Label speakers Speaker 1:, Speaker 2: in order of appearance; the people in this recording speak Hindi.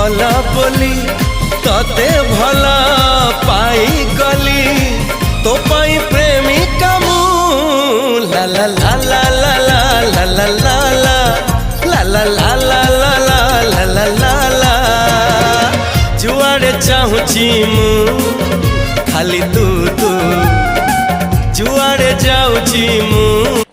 Speaker 1: भला बोली तते भला पाई गली तो पाई प्रेमिका मु ला ला ला ला ला ला ला ला ला ला ला ला ला ला ला ला ला ला जुआड़े चाहूची मु खाली तू तू जुआड़े जाऊची मु